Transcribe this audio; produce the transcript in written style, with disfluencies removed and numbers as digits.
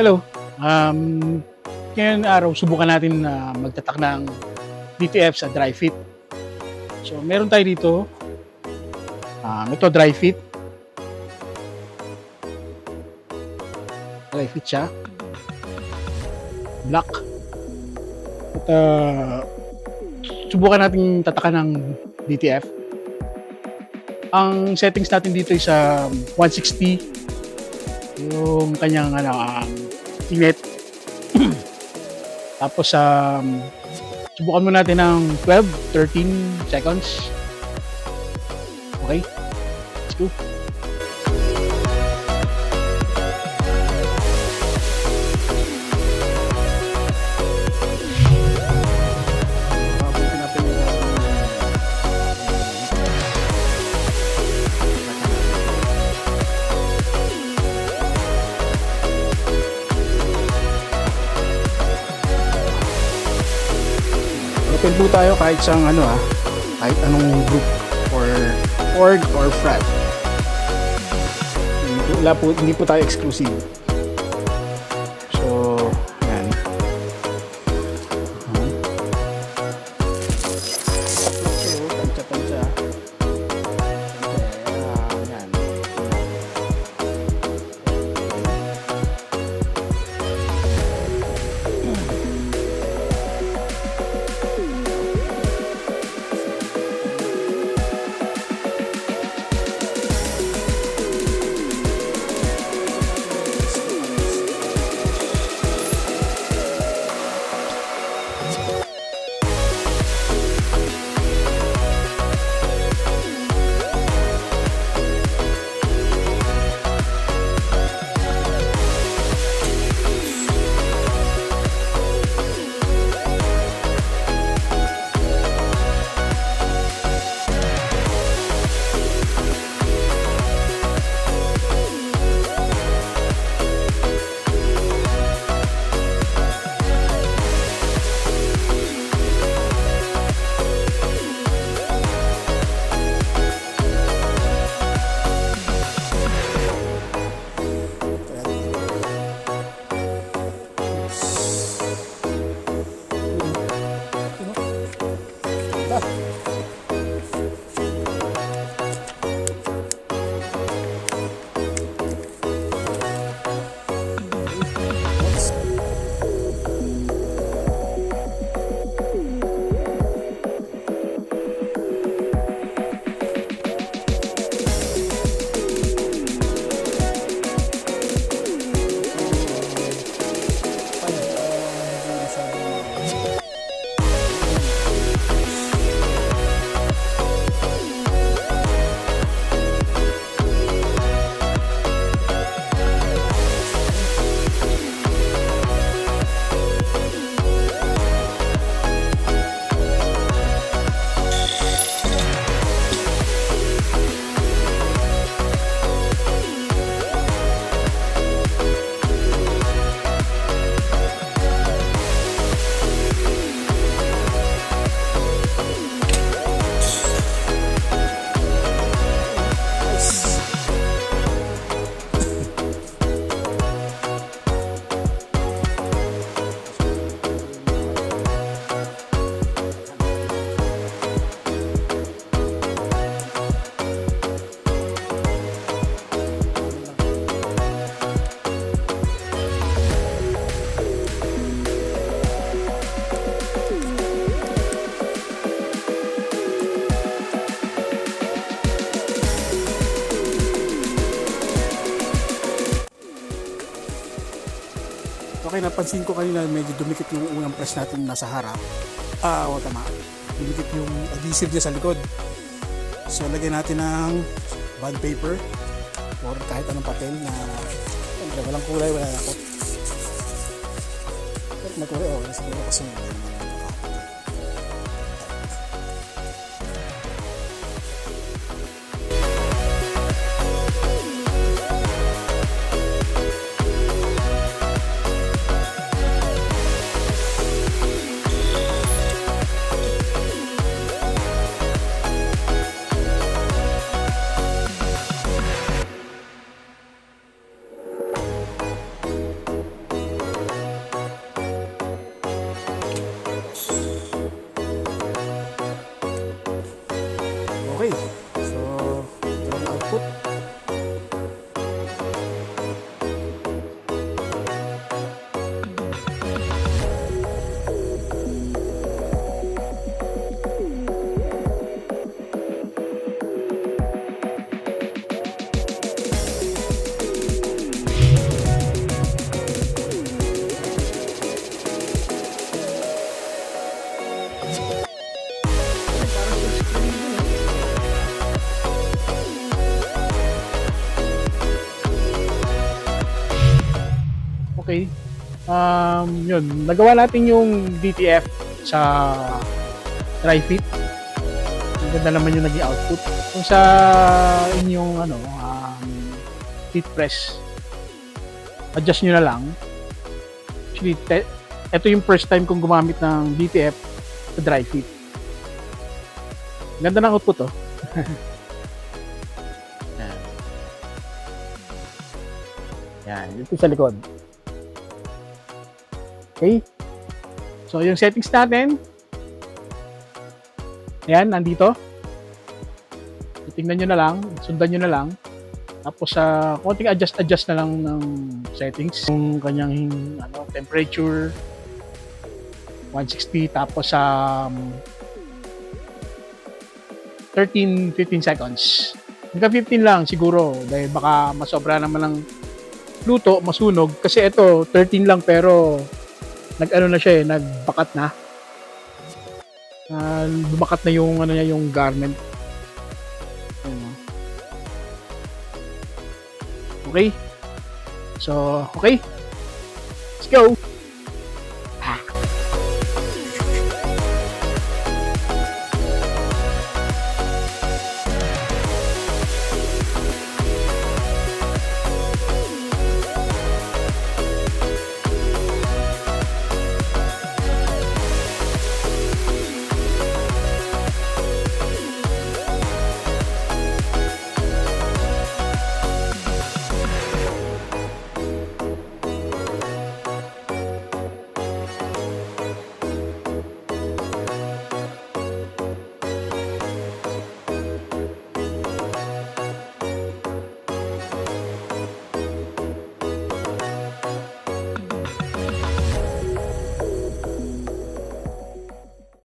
Hello. Ngayong araw subukan natin na magtatak ng DTF sa dry fit. So meron tayo dito, ito dry fit. Dry fit siya. Black. At subukan natin tatakan ng DTF. Ang settings natin dito is 160 yung kanyang init. Tapos subukan mo natin ng 12, 13 seconds. Okay, let's go. Open po tayo kahit sa kahit anong group or org or frat. Hindi po tayo exclusive. So, yan. Tansya-tansya. Yan. Okay, napansin ko kanina medyo dumikit yung unang press natin nasa harap. Tama. Dumikit yung adhesive niya sa likod. So, lagyan natin ng bond paper or kahit anong papel na walang kulay, wala nakot. Kahit magkulay, siguro kasi Okay. Yun. Nagawa natin yung DTF sa dry fit. Ang ganda naman yung naging output. Kung sa inyong heat press, adjust nyo na lang. Actually, ito yung first time kong gumamit ng DTF sa dry fit. Ganda ng output, oh. Yan, ito sa likod. Okay. So, yung settings natin, ayan, nandito. Tingnan nyo na lang, sundan nyo na lang. Tapos, konting adjust na lang ng settings. Yung kanyang temperature, 160, tapos 13-15 seconds. Hanggang 15 lang siguro, dahil baka masobra naman ng luto, masunog. Kasi ito, 13 lang pero na siya nagbakat na. Bumakat na yung yung garment. Okay? So, okay. Let's go.